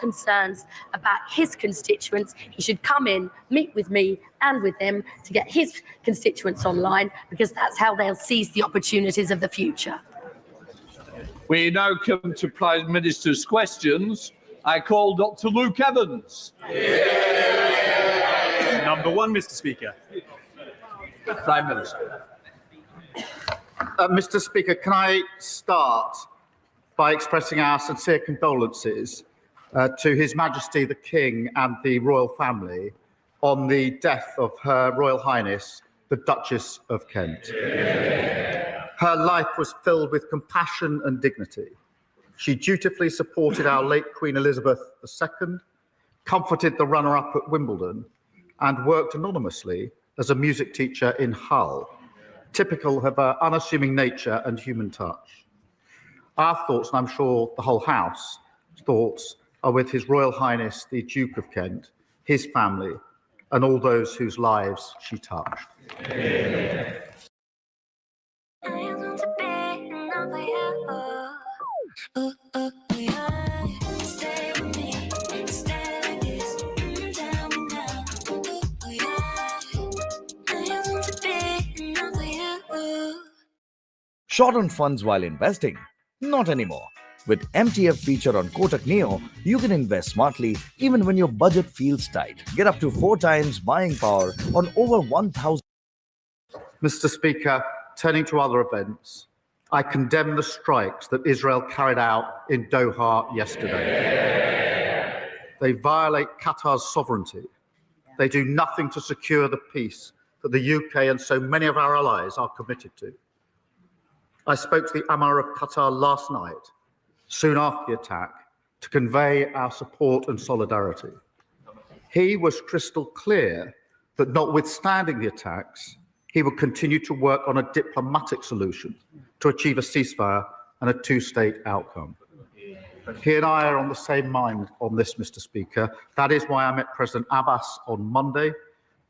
concerns about his constituents, he should come in, meet with me and with them to get his constituents online, because that's how they'll seize the opportunities of the future. We now come to Prime Minister's questions. I call Dr. Luke Evans. Number one, Mr. Speaker. Prime Minister. Mr. Speaker, can I start by expressing our sincere condolences to His Majesty the King and the royal family on the death of Her Royal Highness, the Duchess of Kent. Her life was filled with compassion and dignity. She dutifully supported our late Queen Elizabeth II, comforted the runner-up at Wimbledon, and worked anonymously as a music teacher in Hull, typical of her unassuming nature and human touch. Our thoughts, and I'm sure the whole House's thoughts, are with His Royal Highness the Duke of Kent, his family, and all those whose lives she touched. Short on funds while investing? Not anymore. With MTF feature on Kotak Neo, you can invest smartly even when your budget feels tight. Get up to 4 times buying power on over 1,000. Mr. Speaker, turning to other events, I condemn the strikes that Israel carried out in Doha yesterday. They violate Qatar's sovereignty. They do nothing to secure the peace that the UK and so many of our allies are committed to. I spoke to the Emir of Qatar last night, soon after the attack, to convey our support and solidarity. He was crystal clear that notwithstanding the attacks, he would continue to work on a diplomatic solution to achieve a ceasefire and a two-state outcome. He and I are on the same mind on this, Mr. Speaker. That is why I met President Abbas on Monday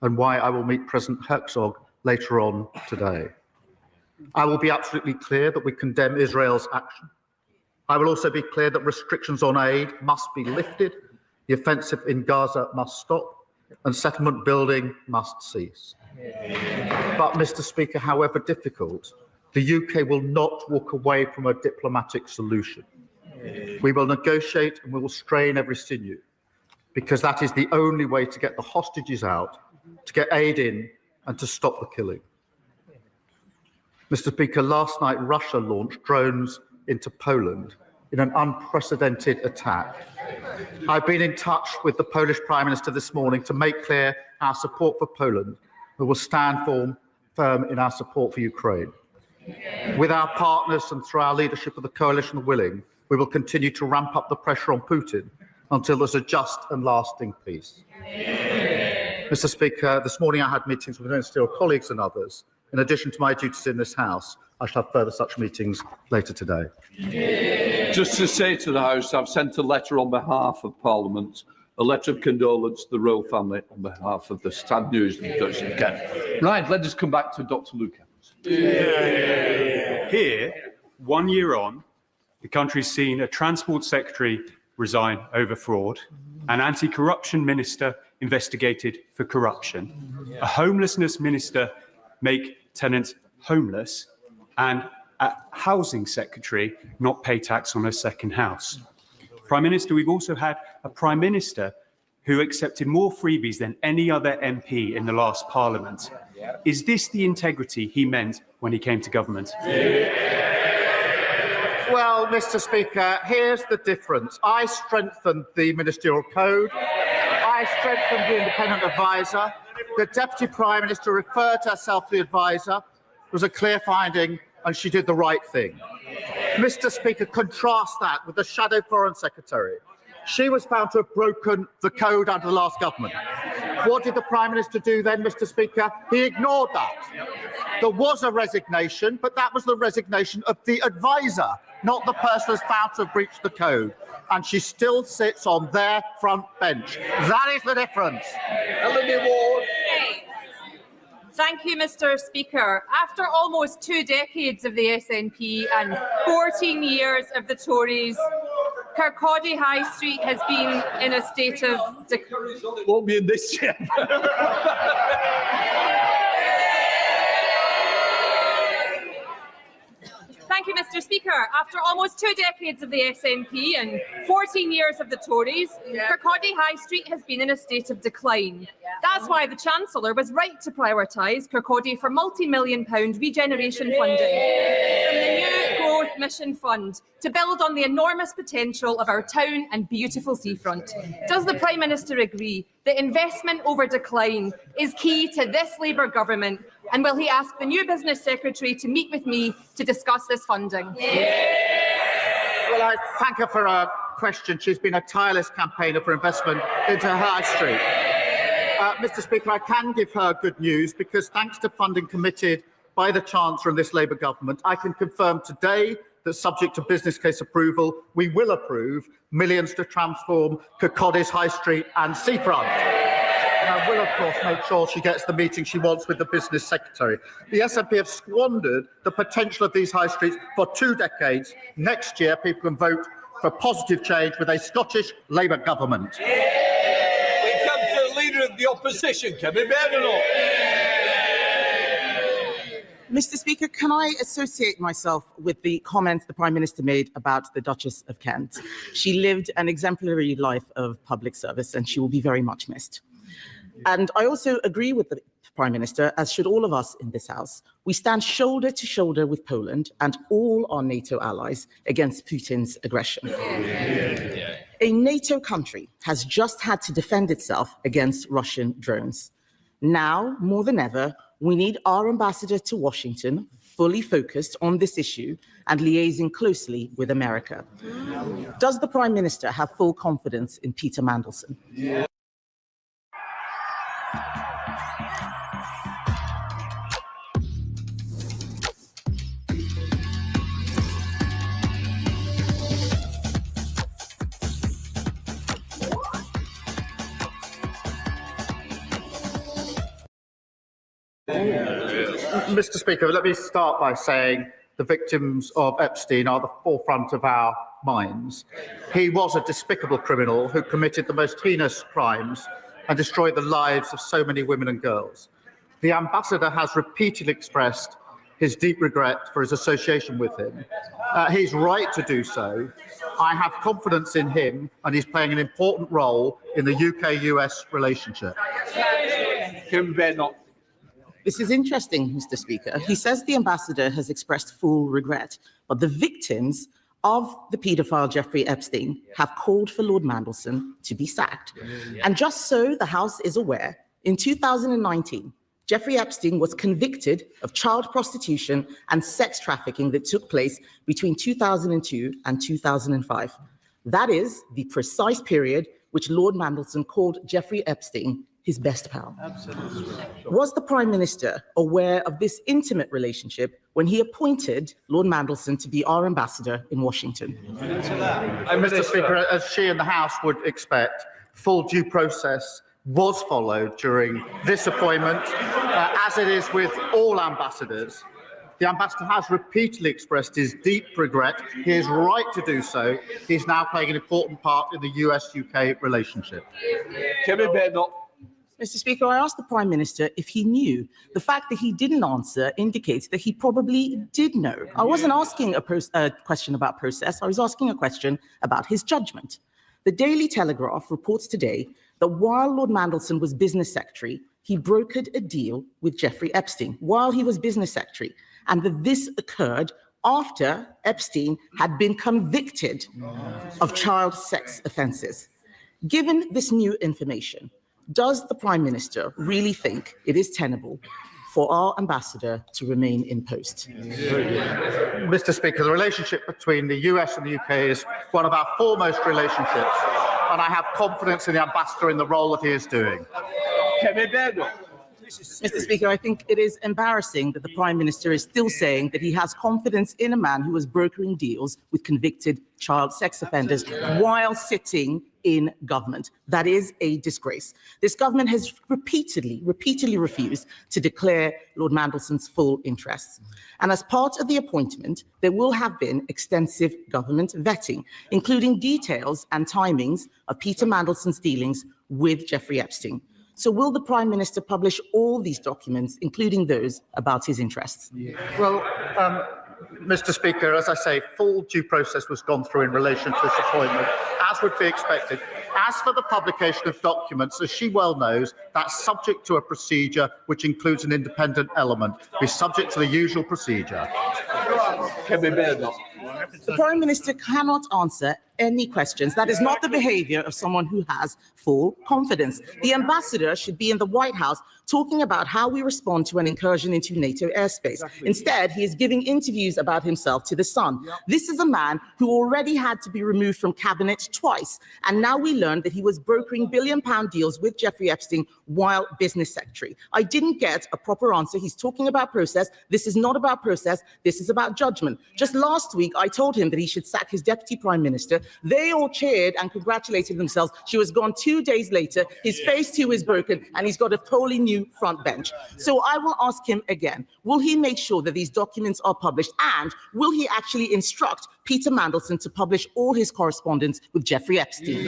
and why I will meet President Herzog later on today. I will be absolutely clear that we condemn Israel's action. I will also be clear that restrictions on aid must be lifted, the offensive in Gaza must stop, and settlement building must cease. But, Mr. Speaker, however difficult, the UK will not walk away from a diplomatic solution. We will negotiate and we will strain every sinew, because that is the only way to get the hostages out, to get aid in, and to stop the killing. Mr. Speaker, last night Russia launched drones into Poland in an unprecedented attack. I've been in touch with the Polish Prime Minister this morning to make clear our support for Poland. We will stand firm in our support for Ukraine. With our partners and through our leadership of the coalition willing, we will continue to ramp up the pressure on Putin until there's a just and lasting peace. Mr. Speaker, this morning I had meetings with ministerial colleagues and others. In addition to my duties in this House, I shall have further such meetings later today. Just to say to the House, I've sent a letter on behalf of Parliament, a letter of condolence to the royal family on behalf of the sad news of the Duchess of Kent. Right, let us come back to Dr. Luke Evans. Here, 1 year on, the country's seen a Transport Secretary resign over fraud, an anti-corruption minister investigated for corruption, a homelessness minister make tenants homeless, and a housing secretary not pay tax on her second house. Prime Minister, we've also had a Prime Minister who accepted more freebies than any other MP in the last Parliament. Is this the integrity he meant when he came to government? Well, Mr. Speaker, here's the difference. I strengthened the ministerial code. I strengthened the independent advisor. The Deputy Prime Minister referred herself to the advisor. It was a clear finding, and she did the right thing. Mr. Speaker, contrast that with the Shadow Foreign Secretary. She was found to have broken the code under the last government. What did the Prime Minister do then, Mr. Speaker? He ignored that. There was a resignation, but that was the resignation of the advisor, not the person who's found to have breached the code. And she still sits on their front bench. That is the difference. Thank you, Mr. Speaker. After almost 2 decades of the SNP and 14 years of the Tories, Kirkcaldy High Street has been in a state of Won't be in this chamber. Thank you, Mr. Speaker. After almost 2 decades of the SNP and 14 years of the Tories, Kirkcaldy High Street has been in a state of decline. That's why the Chancellor was right to prioritise Kirkcaldy for multi-million-pound regeneration funding from the new Growth Mission Fund to build on the enormous potential of our town and beautiful seafront. Does the Prime Minister agree that investment over decline is key to this Labour government, and will he ask the new Business Secretary to meet with me to discuss this funding? Well, I thank her for her question. She's been a tireless campaigner for investment into High Street. Mr. Speaker, I can give her good news because thanks to funding committed by the Chancellor and this Labour government, I can confirm today that, subject to business case approval, we will approve millions to transform Kirkcaldy's High Street and seafront. And I will, of course, make sure she gets the meeting she wants with the Business Secretary. The SNP have squandered the potential of these high streets for 2 decades. Next year, people can vote for positive change with a Scottish Labour government. We come to the Leader of the Opposition, Kevin Bernard. Mr. Speaker, can I associate myself with the comments the Prime Minister made about the Duchess of Kent? She lived an exemplary life of public service and she will be very much missed. And I also agree with the Prime Minister, as should all of us in this House. We stand shoulder to shoulder with Poland and all our NATO allies against Putin's aggression. A NATO country has just had to defend itself against Russian drones. Now, more than ever, we need our ambassador to Washington fully focused on this issue and liaising closely with America. Does the Prime Minister have full confidence in Peter Mandelson? Mr. Speaker, let me start by saying the victims of Epstein are the forefront of our minds. He was a despicable criminal who committed the most heinous crimes and destroyed the lives of so many women and girls. The ambassador has repeatedly expressed his deep regret for his association with him. He's right to do so. I have confidence in him, and he's playing an important role in the UK-US relationship. Kevin Bernard. This is interesting, Mr. Speaker. He says the ambassador has expressed full regret, but the victims of the paedophile Jeffrey Epstein have called for Lord Mandelson to be sacked. And just so the House is aware, in 2019, Jeffrey Epstein was convicted of child prostitution and sex trafficking that took place between 2002 and 2005. That is the precise period which Lord Mandelson called Jeffrey Epstein his best pal. Absolutely. Was the Prime Minister aware of this intimate relationship when he appointed Lord Mandelson to be our ambassador in Washington? Mr. Speaker, as she and the House would expect, full due process was followed during this appointment, as it is with all ambassadors. The ambassador has repeatedly expressed his deep regret. He is right to do so. He's now playing an important part in the US-UK relationship. Kevin Bernard. Mr. Speaker, I asked the Prime Minister if he knew. The fact that he didn't answer indicates that he probably did know. I wasn't asking a question about process. I was asking a question about his judgment. The Daily Telegraph reports today that while Lord Mandelson was Business Secretary, he brokered a deal with Jeffrey Epstein while he was Business Secretary, and that this occurred after Epstein had been convicted of child sex offences. Given this new information, does the Prime Minister really think it is tenable for our ambassador to remain in post? Mr. Speaker, the relationship between the US and the UK is one of our foremost relationships, and I have confidence in the ambassador in the role that he is doing. Kevin Bernard. Mr. Speaker, I think it is embarrassing that the Prime Minister is still saying that he has confidence in a man who was brokering deals with convicted child sex offenders while sitting in government. That is a disgrace. This government has repeatedly refused to declare Lord Mandelson's full interests. And as part of the appointment, there will have been extensive government vetting, including details and timings of Peter Mandelson's dealings with Jeffrey Epstein. So will the Prime Minister publish all these documents, including those about his interests? Well, Mr. Speaker, as I say, full due process was gone through in relation to this appointment, as would be expected. As for the publication of documents, as she well knows, that's subject to a procedure which includes an independent element, be subject to the usual procedure. The Prime Minister cannot answer any questions. That is not the behaviour of someone who has full confidence. The ambassador should be in the White House talking about how we respond to an incursion into NATO airspace. Instead, he is giving interviews about himself to The Sun. This is a man who already had to be removed from cabinet twice, and now we learned that he was brokering billion-pound deals with Jeffrey Epstein while business secretary. I didn't get a proper answer. He's talking about process. This is not about process. This is about judgment. Just last week, I told him that he should sack his deputy prime minister. They all cheered and congratulated themselves. She was gone 2 days later. His face too is broken, and he's got a totally new front bench. So I will ask him again, will he make sure that these documents are published, and will he actually instruct Peter Mandelson to publish all his correspondence with Jeffrey Epstein?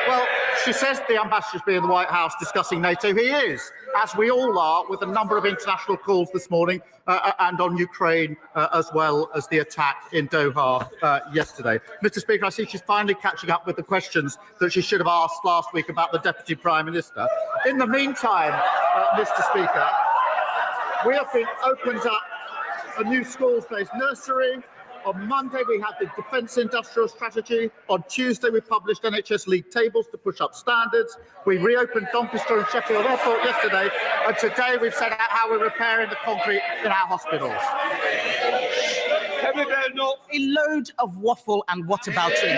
Well, she says the ambassador should be in the White House discussing NATO. He is, as we all are, with a number of international calls this morning and on Ukraine, as well as the attack in Doha yesterday. Mr. Speaker, I see she's finally catching up with the questions that she should have asked last week about the Deputy Prime Minister. In the meantime, Mr. Speaker, we have opened up a new schools-based nursery. On Monday, we had the Defence Industrial Strategy. On Tuesday, we published NHS league tables to push up standards. We reopened Doncaster and Sheffield Airport yesterday. And today, we've set out how we're repairing the concrete in our hospitals. A load of waffle and whataboutery.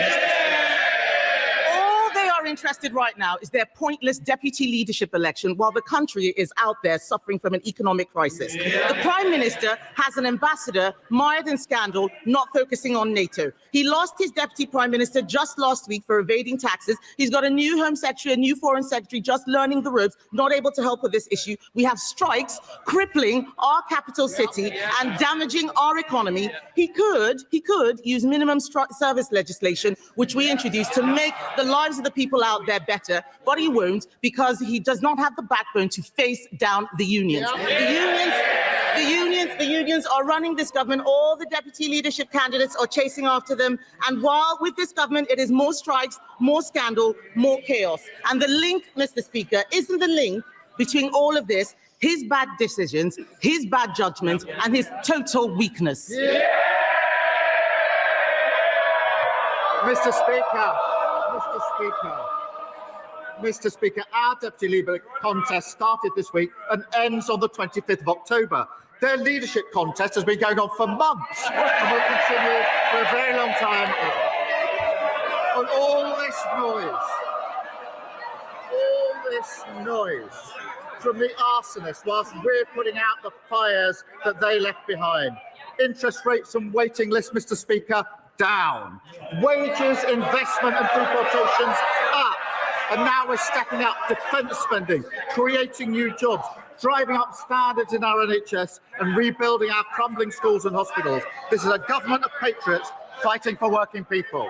All they are interested right now is their pointless deputy leadership election while the country is out there suffering from an economic crisis. The Prime Minister has an ambassador mired in scandal, not focusing on NATO. He lost his deputy Prime Minister just last week for evading taxes. He's got a new Home Secretary, a new Foreign Secretary, just learning the ropes, not able to help with this issue. We have strikes crippling our capital city and damaging our economy. He could use minimum service legislation, which we introduced to make the lives of the people out there better, but he won't because he does not have the backbone to face down the unions. The unions are running this government. All the deputy leadership candidates are chasing after them. And while with this government, it is more strikes, more scandal, more chaos. And the link, Mr. Speaker, isn't the link between all of this, his bad decisions, his bad judgment, and his total weakness. Mr. Speaker, our deputy leader contest started this week and ends on the 25th of October. Their leadership contest has been going on for months and will continue for a very long time. And all this noise from the arsonists whilst we're putting out the fires that they left behind. Interest rates and waiting lists, Mr. Speaker, down. Wages, investment and deportations up. And now we're stepping up defence spending, creating new jobs, driving up standards in our NHS and rebuilding our crumbling schools and hospitals. This is a government of patriots fighting for working people.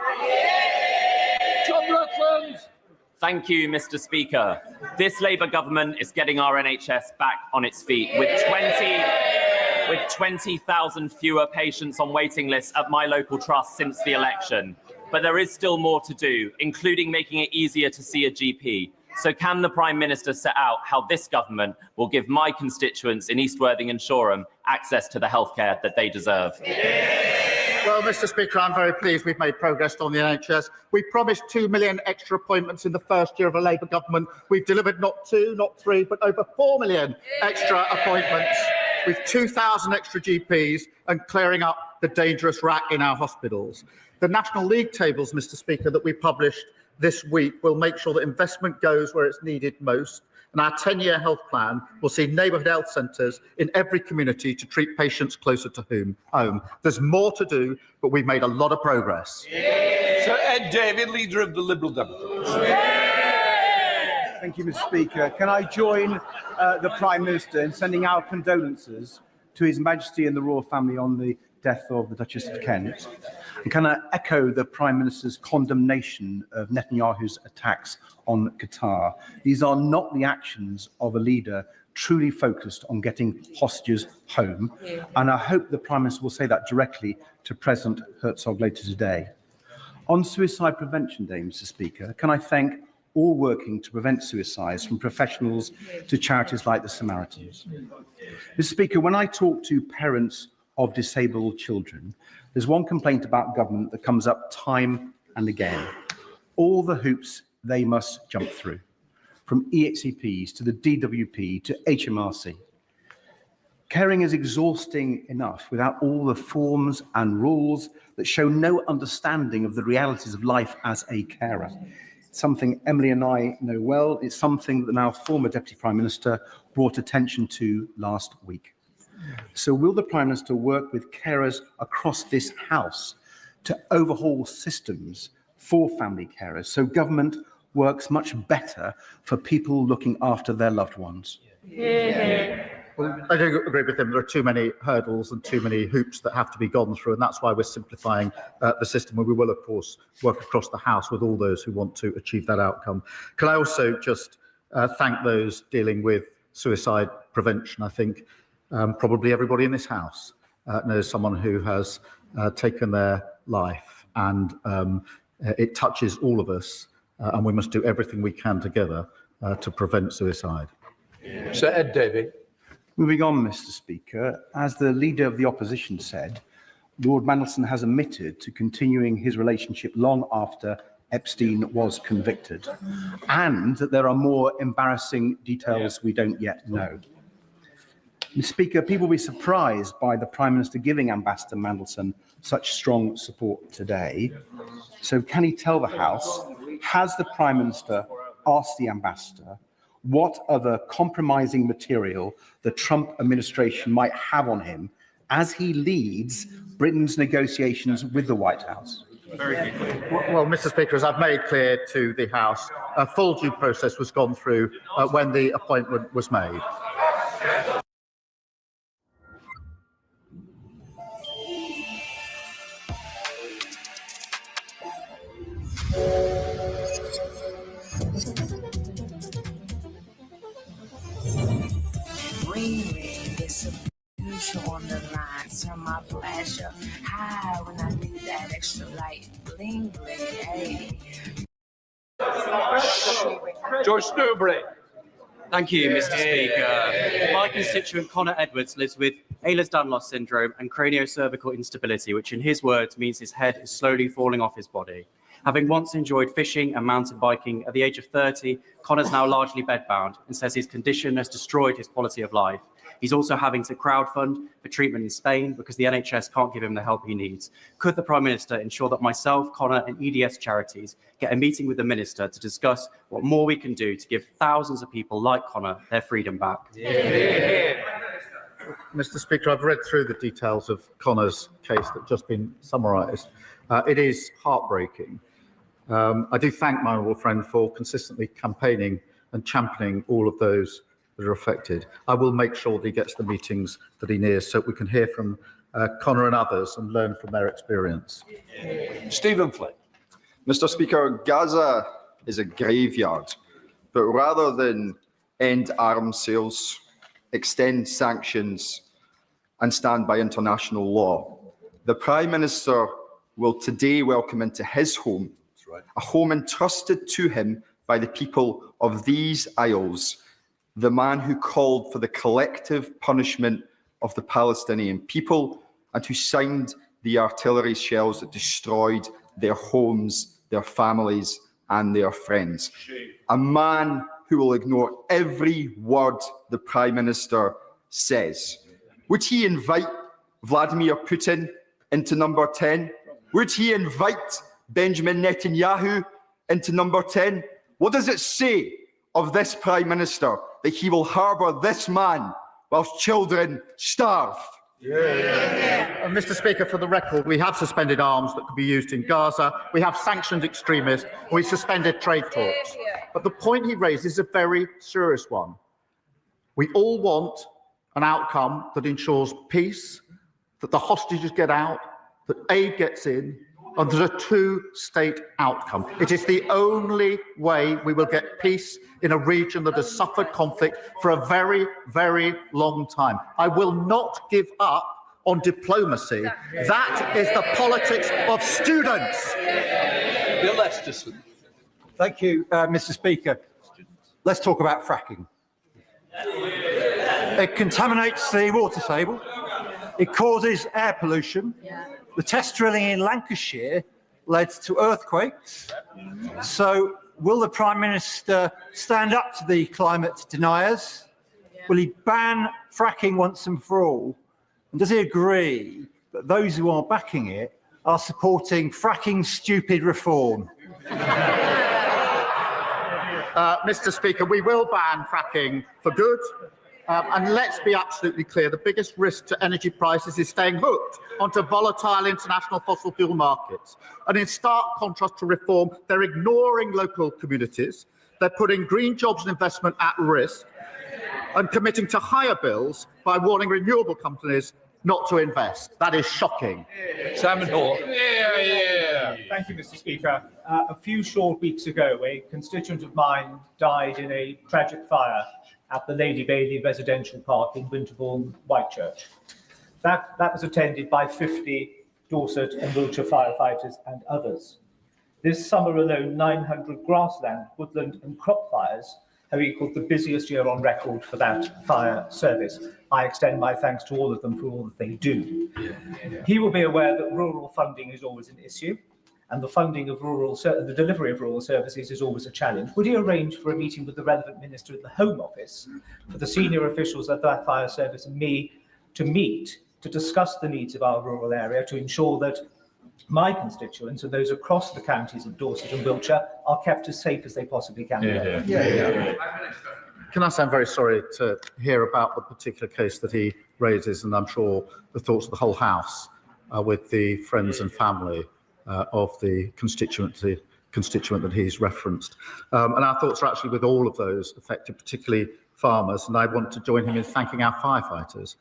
Thank you, Mr. Speaker. This Labour government is getting our NHS back on its feet with 20,000 fewer patients on waiting lists at my local trust since the election. But there is still more to do, including making it easier to see a GP. So can the Prime Minister set out how this government will give my constituents in East Worthing and Shoreham access to the healthcare that they deserve? Well, Mr. Speaker, I'm very pleased we've made progress on the NHS. We promised 2 million extra appointments in the first year of a Labour government. We've delivered not 2, not 3, but over 4 million extra appointments, with 2,000 extra GPs and clearing up the dangerous rat in our hospitals. The National League tables, Mr. Speaker, that we published this week will make sure that investment goes where it's needed most And our 10-year health plan will see neighbourhood health centres in every community to treat patients closer to home. There's more to do, but we've made a lot of progress. Sir Ed Davey, Leader of the Liberal Democrats. Thank you, Mr. Speaker. Can I join the Prime Minister in sending our condolences to His Majesty and the royal family on the death of the Duchess of Kent? And can I echo the Prime Minister's condemnation of Netanyahu's attacks on Qatar? These are not the actions of a leader truly focused on getting hostages home. And I hope the Prime Minister will say that directly to President Herzog later today. On Suicide Prevention Day, Mr. Speaker, can I thank all working to prevent suicides, from professionals to charities like the Samaritans. Mr. Speaker, when I talk to parents of disabled children, there's one complaint about government that comes up time and again. All the hoops they must jump through, from EHCPs to the DWP to HMRC. Caring is exhausting enough without all the forms and rules that show no understanding of the realities of life as a carer. Something Emily and I know well. It's something that our former Deputy Prime Minister brought attention to last week. So will the Prime Minister work with carers across this House to overhaul systems for family carers so government works much better for people looking after their loved ones? Well, I do agree with him. There are too many hurdles and too many hoops that have to be gone through, and that's why we're simplifying the system. And we will, of course, work across the House with all those who want to achieve that outcome. Can I also just thank those dealing with suicide prevention? I think probably everybody in this House knows someone who has taken their life, and it touches all of us, and we must do everything we can together to prevent suicide. Sir Ed Davey. Moving on, Mr. Speaker, as the Leader of the Opposition said, Lord Mandelson has admitted to continuing his relationship long after Epstein was convicted, and that there are more embarrassing details we don't yet know. Mr. Speaker, people will be surprised by the Prime Minister giving Ambassador Mandelson such strong support today. So can he tell the House, has the Prime Minister asked the Ambassador what other compromising material the Trump administration might have on him as he leads Britain's negotiations with the White House? Well, Mr. Speaker, as I've made clear to the House, a full due process was gone through when the appointment was made. On the line, turn my flash up high when I need that extra light, bling bling, hey. George Newbury. Thank you, Mr. Speaker. My constituent Connor Edwards lives with Ehlers-Danlos syndrome and craniocervical instability, which in his words means his head is slowly falling off his body. Having once enjoyed fishing and mountain biking, at the age of 30, Connor's now largely bedbound and says his condition has destroyed his quality of life. He's also having to crowdfund for treatment in Spain because the NHS can't give him the help he needs. Could the Prime Minister ensure that myself, Connor and EDS charities get a meeting with the Minister to discuss what more we can do to give thousands of people like Connor their freedom back? Yeah. Mr. Speaker, I've read through the details of Connor's case that's just been summarised. It is heartbreaking. I do thank my honourable friend for consistently campaigning and championing all of those that are affected. I will make sure that he gets the meetings that he needs so we can hear from Connor and others and learn from their experience. Stephen Flynn. Mr. Speaker, Gaza is a graveyard, but rather than end arms sales, extend sanctions and stand by international law, the Prime Minister will today welcome into his home, a home entrusted to him by the people of these Isles, the man who called for the collective punishment of the Palestinian people and who signed the artillery shells that destroyed their homes, their families, and their friends. A man who will ignore every word the Prime Minister says. Would he invite Vladimir Putin into number 10? Would he invite Benjamin Netanyahu into number 10? What does it say of this Prime Minister that he will harbour this man whilst children starve? Mr. Speaker, for the record, we have suspended arms that could be used in Gaza. We have sanctioned extremists. We suspended trade talks. But the point he raised is a very serious one. We all want an outcome that ensures peace, that the hostages get out, that aid gets in, and there's a two-state outcome. It is the only way we will get peace in a region that has suffered conflict for a very, very long time. I will not give up on diplomacy. That is the politics of students. Bill Esterson. Thank you, Mr. Speaker. Let's talk about fracking. It contaminates the water table. It causes air pollution. The test drilling in Lancashire led to earthquakes. So will the Prime Minister stand up to the climate deniers? Will he ban fracking once and for all? And does he agree that those who are backing it are supporting fracking stupid reform? Mr. Speaker, we will ban fracking for good. And let's be absolutely clear, the biggest risk to energy prices is staying hooked onto volatile international fossil fuel markets. And in stark contrast to reform, they're ignoring local communities, they're putting green jobs and investment at risk, and committing to higher bills by warning renewable companies not to invest. That is shocking. Simon Hall. Thank you, Mr. Speaker. A few short weeks ago, a constituent of mine died in a tragic fire at the Lady Bailey Residential Park in Winterbourne, Whitechurch. That was attended by 50 Dorset and Wiltshire firefighters and others. This summer alone, 900 grassland, woodland and crop fires have equalled the busiest year on record for that fire service. I extend my thanks to all of them for all that they do. He will be aware that rural funding is always an issue, and the funding of the delivery of rural services is always a challenge. Would he arrange for a meeting with the relevant minister at the Home Office for the senior officials at that fire service and me to meet to discuss the needs of our rural area to ensure that my constituents and those across the counties of Dorset and Wiltshire are kept as safe as they possibly can be? Can I say I'm very sorry to hear about the particular case that he raises, and I'm sure the thoughts of the whole House with the friends and family of the constituent that he's referenced. And our thoughts are actually with all of those affected, particularly farmers, and I want to join him in thanking our firefighters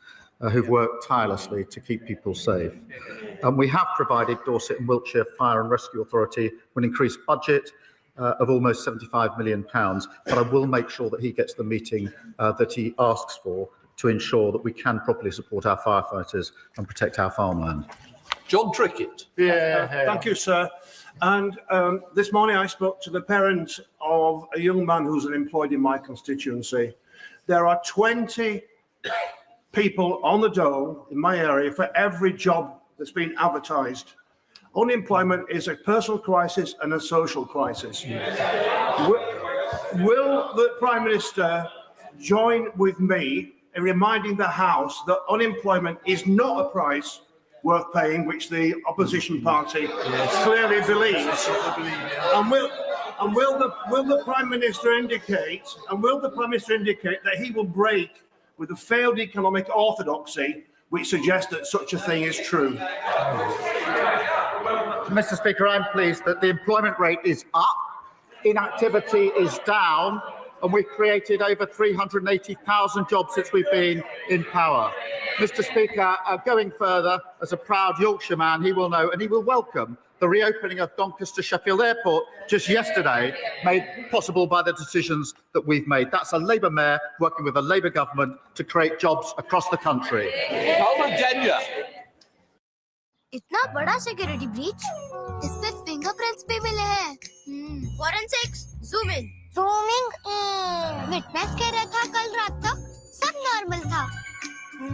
who've worked tirelessly to keep people safe. We have provided Dorset and Wiltshire Fire and Rescue Authority with an increased budget of almost £75 million, but I will make sure that he gets the meeting that he asks for to ensure that we can properly support our firefighters and protect our farmland. John Trickett. Thank you, sir. And this morning I spoke to the parents of a young man who's unemployed in my constituency. There are 20 people on the dole in my area for every job that's been advertised. Unemployment is a personal crisis and a social crisis. Will the Prime Minister join with me in reminding the House that unemployment is not a price worth paying, which the opposition party clearly believes? And will the Prime Minister indicate that he will break with the failed economic orthodoxy which suggests that such a thing is true? Mr. Speaker, I'm pleased that the employment rate is up, inactivity is down, and we've created over 380,000 jobs since we've been in power. Mr. Speaker, going further, as a proud Yorkshire man, he will know and he will welcome the reopening of Doncaster Sheffield Airport just yesterday, made possible by the decisions that we've made. That's a Labour mayor working with a Labour government to create jobs across the country. इतना बड़ा security breach, इस पे fingerprints भी मिले हैं। Forensics, zoom in, witness कह रहा था कल रात तक सब नॉर्मल था।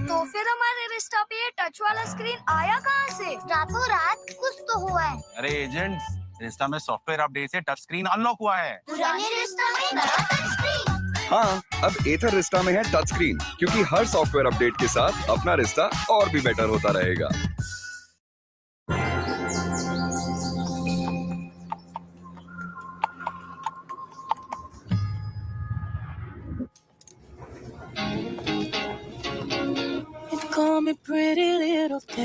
तो फिर हमारे रिस्टा पे ये टच वाला स्क्रीन आया कहाँ से? रातों रात कुछ तो हुआ है। अरे एजेंट्स, रिस्टा में सॉफ्टवेयर अपडेट से टच स्क्रीन अनलॉक हुआ है। पुराने रिस्टा में नया टच स्क्रीन। हाँ, अब एथर रिस्टा में है टच स्क्रीन, क्योंकि हर सॉफ्टवेयर अपडेट के साथ अपना रिस्टा और भी बेटर होता रहेगा। me pretty little things,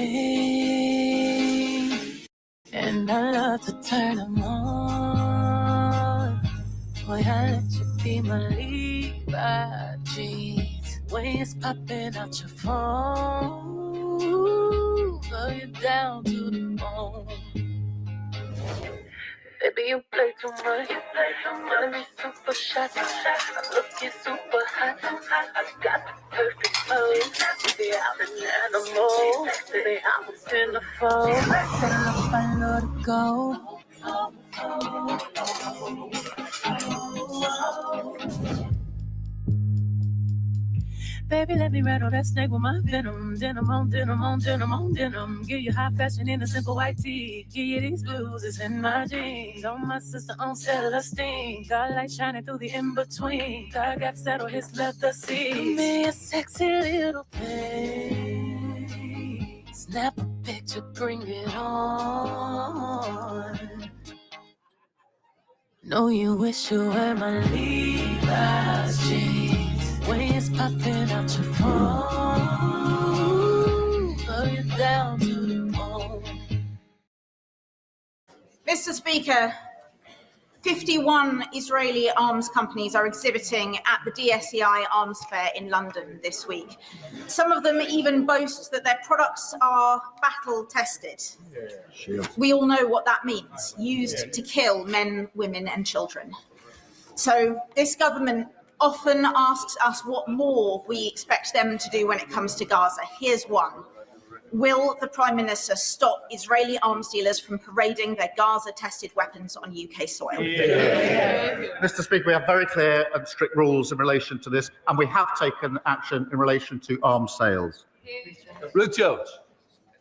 and I love to turn them on. Boy, I let you be my Levi jeans. When it's popping out your phone, girl, you're down to the bone. Baby, you play too much. Telling me super shot. I'm looking super hot. I got the perfect pose. Baby, I'm an animal. Baby, I'm a centerfold. Settle up, I love to go. Baby, let me rattle that snake with my venom. Denim on denim on denim on denim. Give you high fashion in a simple white tee. Give you these blues, it's in my jeans. On my sister on cellular steam. Got light shining through the in-between. God got settled his leather seats. Give me a sexy little thing. Snap a picture, bring it on. Know you wish you were my Levi's jeans. When it's popping out your phone, girl, you're down to the bone. Mr. Speaker, 51 Israeli arms companies are exhibiting at the DSEI Arms Fair in London this week. Some of them even boast that their products are battle tested. We all know what that means, used to kill men, women and children. So this government often asks us what more we expect them to do when it comes to Gaza. Here's one. Will the Prime Minister stop Israeli arms dealers from parading their Gaza-tested weapons on UK soil? Mr. Speaker, we have very clear and strict rules in relation to this, and we have taken action in relation to arms sales. Ruth Jones.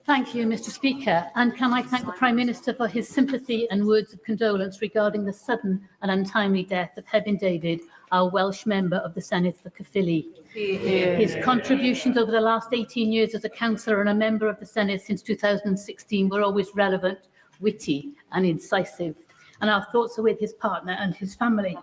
Thank you, Mr. Speaker. And can I thank the Prime Minister for his sympathy and words of condolence regarding the sudden and untimely death of Hebyn David, our Welsh member of the Senedd for Caerphilly. His contributions over the last 18 years as a councillor and a member of the Senedd since 2016 were always relevant, witty and incisive. And our thoughts are with his partner and his family.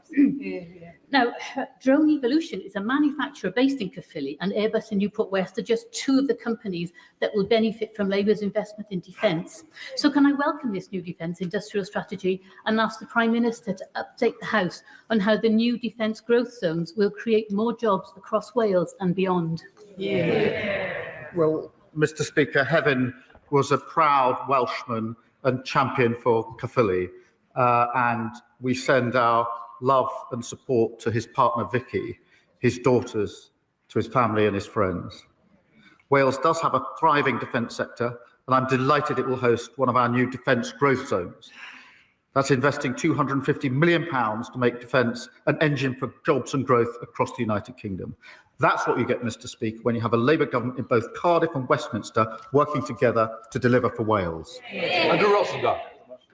Now, Drone Evolution is a manufacturer based in Caerphilly, and Airbus and Newport West are just two of the companies that will benefit from Labour's investment in defence. So can I welcome this new defence industrial strategy and ask the Prime Minister to update the House on how the new defence growth zones will create more jobs across Wales and beyond? Well, Mr. Speaker, Hebyn was a proud Welshman and champion for Caerphilly, and we send our love and support to his partner Vicky, his daughters, to his family and his friends. Wales does have a thriving defence sector, and I'm delighted it will host one of our new defence growth zones. That's investing £250 million to make defence an engine for jobs and growth across the United Kingdom. That's what you get, Mr. Speaker, when you have a Labour government in both Cardiff and Westminster working together to deliver for Wales. Andrew Rossendale.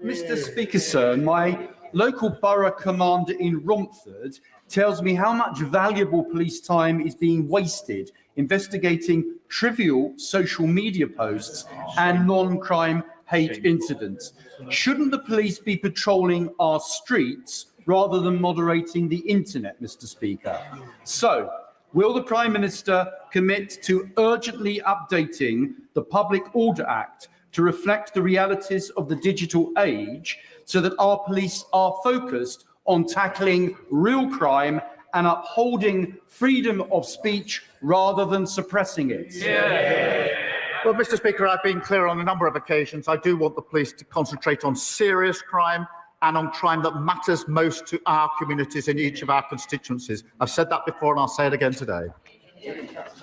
Mr. Speaker, sir, my local borough commander in Romford tells me how much valuable police time is being wasted investigating trivial social media posts and non-crime hate incidents. Shouldn't the police be patrolling our streets rather than moderating the internet, Mr. Speaker? So, will the Prime Minister commit to urgently updating the Public Order Act to reflect the realities of the digital age so that our police are focused on tackling real crime and upholding freedom of speech rather than suppressing it? Well, Mr. Speaker, I've been clear on a number of occasions. I do want the police to concentrate on serious crime and on crime that matters most to our communities in each of our constituencies. I've said that before and I'll say it again today.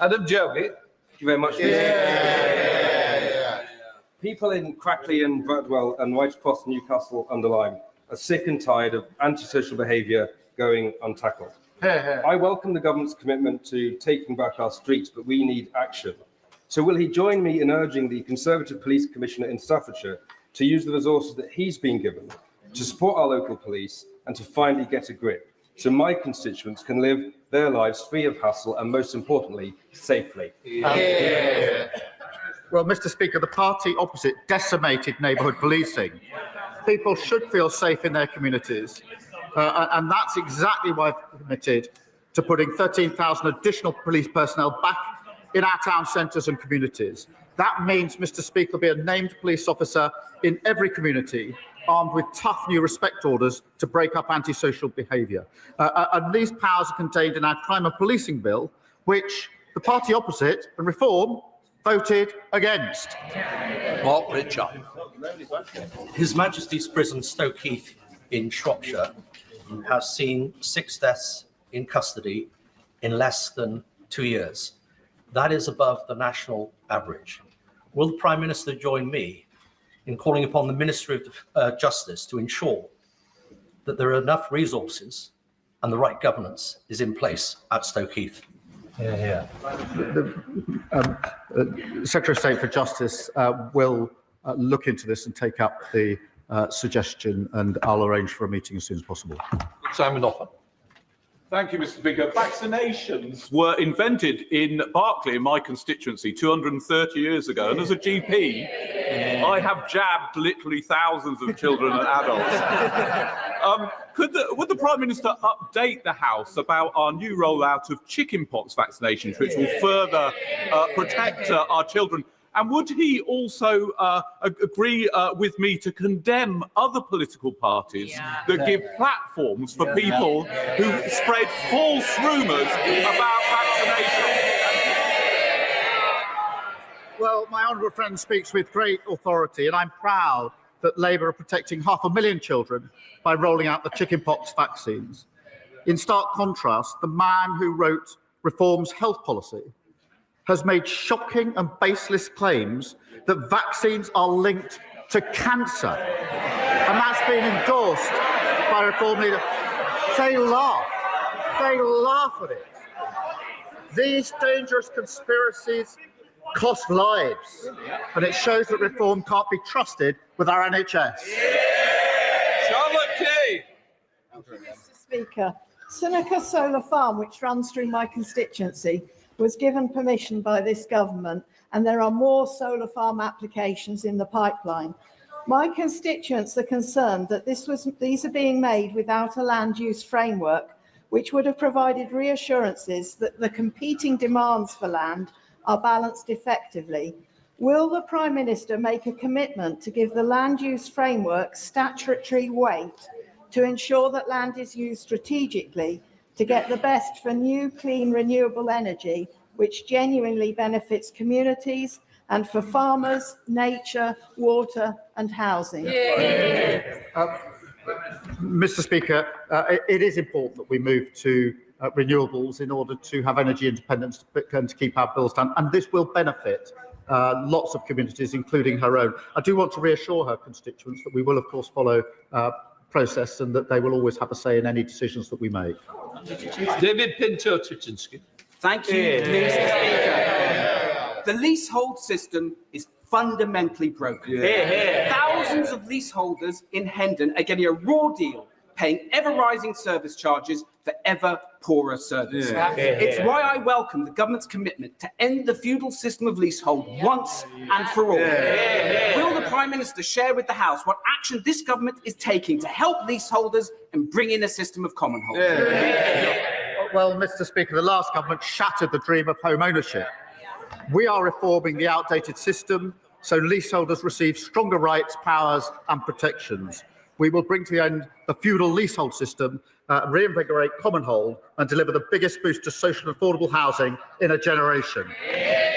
Adam Jogi. Thank you very much. People in Crackley and Bradwell and right across Newcastle under Lyme are sick and tired of antisocial behaviour going untackled. I welcome the government's commitment to taking back our streets, but we need action. So will he join me in urging the Conservative Police Commissioner in Staffordshire to use the resources that he's been given to support our local police and to finally get a grip so my constituents can live their lives free of hassle and, most importantly, safely? Well, Mr. Speaker, the party opposite decimated neighbourhood policing. People should feel safe in their communities, and that's exactly why I've committed to putting 13,000 additional police personnel back in our town centres and communities. That means, Mr. Speaker, there'll be a named police officer in every community, armed with tough new respect orders to break up antisocial behaviour. And these powers are contained in our crime and policing bill, which the party opposite and Reform voted against. Mark Richard. His Majesty's Prison Stoke Heath in Shropshire has seen 6 deaths in custody in less than 2 years. That is above the national average. Will the Prime Minister join me in calling upon the Ministry of Justice to ensure that there are enough resources and the right governance is in place at Stoke Heath? The Secretary of State for Justice will look into this and take up the suggestion, and I'll arrange for a meeting as soon as possible. Simon Offer. Thank you, Mr. Speaker. Vaccinations were invented in Berkeley, in my constituency, 230 years ago. And as a GP, I have jabbed literally thousands of children and adults. Would the Prime Minister update the House about our new rollout of chickenpox vaccinations, which will further protect our children? And would he also agree with me to condemn other political parties that give platforms for people who spread false rumours about vaccination? Well, my honourable friend speaks with great authority, and I'm proud that Labour are protecting 500,000 children by rolling out the chickenpox vaccines. In stark contrast, the man who wrote Reform's health policy has made shocking and baseless claims that vaccines are linked to cancer. And that's been endorsed by Reform leader. They laugh at it. These dangerous conspiracies cost lives, and it shows that Reform can't be trusted with our NHS. Charlotte Key. Mr. Speaker, Seneca Solar Farm, which runs through my constituency, was given permission by this government, and there are more solar farm applications in the pipeline. My constituents are concerned that these are being made without a land use framework, which would have provided reassurances that the competing demands for land are balanced effectively. Will the Prime Minister make a commitment to give the land use framework statutory weight to ensure that land is used strategically to get the best for new, clean, renewable energy, which genuinely benefits communities, and for farmers, nature, water and housing? Mr. Speaker, it is important that we move to renewables in order to have energy independence and to keep our bills down, and this will benefit lots of communities, including her own. I do want to reassure her constituents that we will, of course, follow process and that they will always have a say in any decisions that we make. David Pinto-Tyczynski. Thank you, Mr. Speaker. The leasehold system is fundamentally broken. Thousands of leaseholders in Hendon are getting a raw deal, paying ever-rising service charges for ever poorer service. It's why I welcome the government's commitment to end the feudal system of leasehold once and for all. Will the Prime Minister share with the House what action this government is taking to help leaseholders and bring in a system of common hold? Well, Mr. Speaker, the last government shattered the dream of home ownership. We are reforming the outdated system so leaseholders receive stronger rights, powers and protections. We will bring to the end the feudal leasehold system, reinvigorate common hold and deliver the biggest boost to social and affordable housing in a generation.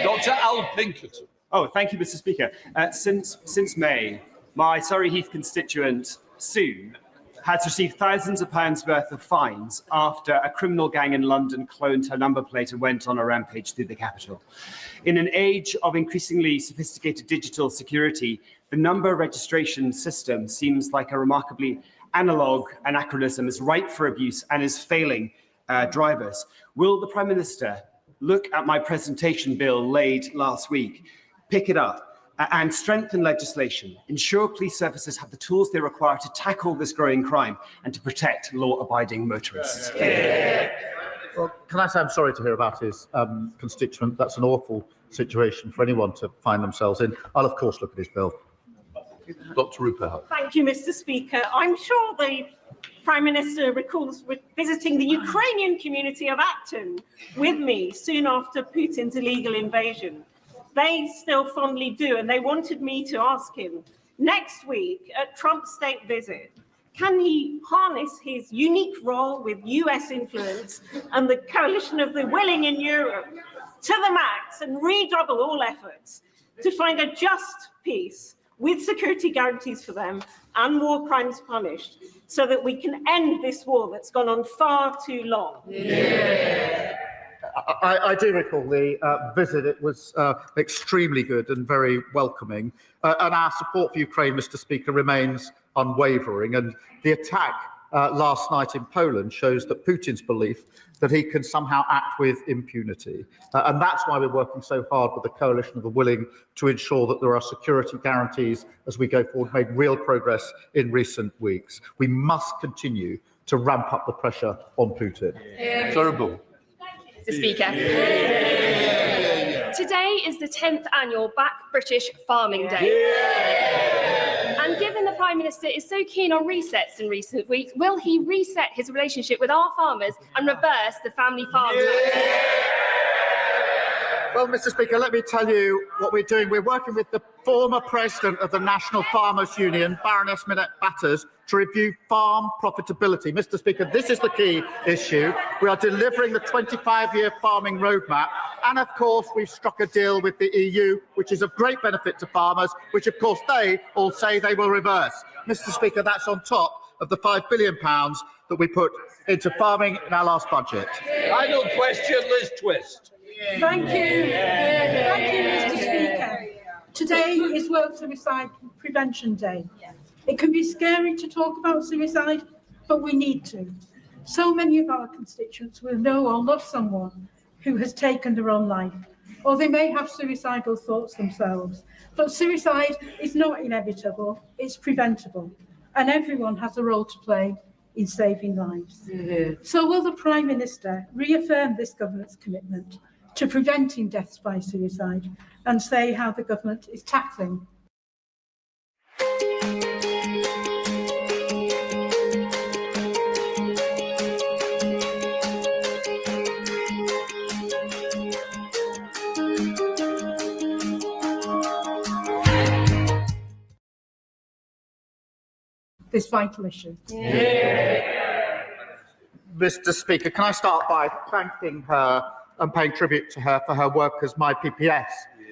Dr. Al Pinkerton. Oh, thank you, Mr. Speaker. Since May, my Surrey Heath constituent, Sue, has received thousands of pounds worth of fines after a criminal gang in London cloned her number plate and went on a rampage through the capital. In an age of increasingly sophisticated digital security, the number registration system seems like a remarkably analog anachronism, is ripe for abuse and is failing drivers. Will the Prime Minister look at my presentation bill laid last week, pick it up, and strengthen legislation, ensure police services have the tools they require to tackle this growing crime and to protect law-abiding motorists? Well, can I say I'm sorry to hear about his constituent? That's an awful situation for anyone to find themselves in. I'll, of course, look at his bill. Dr. Rupert. Thank you, Mr. Speaker. I'm sure the Prime Minister recalls visiting the Ukrainian community of Acton with me soon after Putin's illegal invasion. They still fondly do, and they wanted me to ask him next week at Trump's state visit, can he harness his unique role with US influence and the coalition of the willing in Europe to the max and redouble all efforts to find a just peace with security guarantees for them and war crimes punished, so that we can end this war that's gone on far too long? I do recall the visit. It was extremely good and very welcoming. And our support for Ukraine, Mr. Speaker, remains unwavering. And the attack last night in Poland shows that Putin's belief that he can somehow act with impunity. And that's why we're working so hard with the coalition of the willing to ensure that there are security guarantees as we go forward, made real progress in recent weeks. We must continue to ramp up the pressure on Putin. Terrible. Mr. Speaker. Today is the 10th annual Back British Farming Day. And given the Prime Minister is so keen on resets in recent weeks, will he reset his relationship with our farmers and reverse the family farm tax? Well, Mr. Speaker, let me tell you what we're doing. We're working with the former president of the National Farmers Union, Baroness Minette Batters, to review farm profitability. Mr. Speaker, this is the key issue. We are delivering the 25-year farming roadmap. And of course, we've struck a deal with the EU, which is of great benefit to farmers, which of course they all say they will reverse. Mr. Speaker, that's on top of the £5 billion that we put into farming in our last budget. Final question, Liz Twist. Thank you. Thank you, Mr. Speaker. Today is World Suicide Prevention Day. It can be scary to talk about suicide, but we need to. So many of our constituents will know or love someone who has taken their own life, or they may have suicidal thoughts themselves. But suicide is not inevitable, it's preventable, and everyone has a role to play in saving lives. So will the Prime Minister reaffirm this government's commitment to preventing deaths by suicide and say how the government is tackling? This vital issue. Mr. Speaker, can I start by thanking her and paying tribute to her for her work as my PPS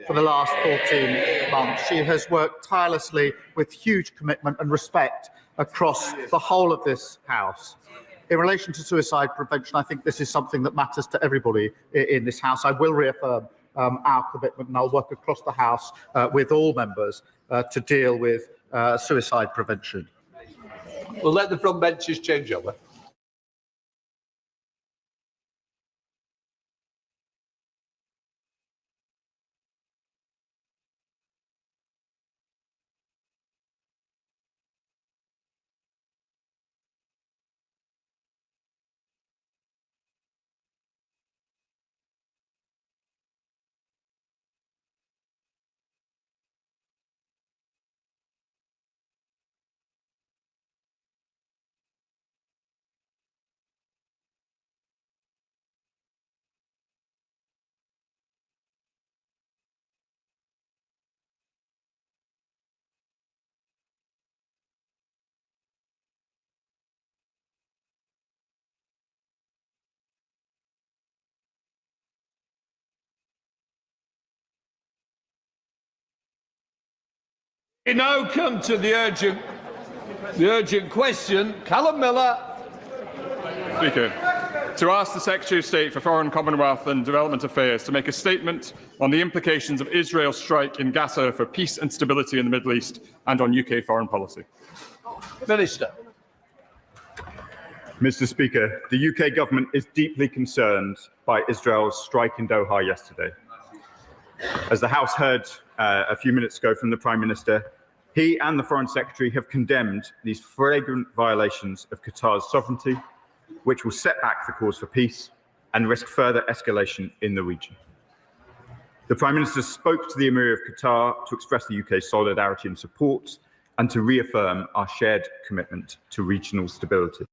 for the last 14 months. She has worked tirelessly with huge commitment and respect across the whole of this House. In relation to suicide prevention, I think this is something that matters to everybody in this House. I will reaffirm our commitment, and I'll work across the House with all members to deal with suicide prevention. We'll let the front benches change over. We now come to the urgent question. Callum Miller. Speaker, to ask the Secretary of State for Foreign, Commonwealth and Development Affairs to make a statement on the implications of Israel's strike in Gaza for peace and stability in the Middle East and on UK foreign policy. Minister. Mr. Speaker, the UK government is deeply concerned by Israel's strike in Doha yesterday. As the House heard a few minutes ago from the Prime Minister, he and the Foreign Secretary have condemned these flagrant violations of Qatar's sovereignty, which will set back the cause for peace and risk further escalation in the region. The Prime Minister spoke to the Emir of Qatar to express the UK's solidarity and support and to reaffirm our shared commitment to regional stability.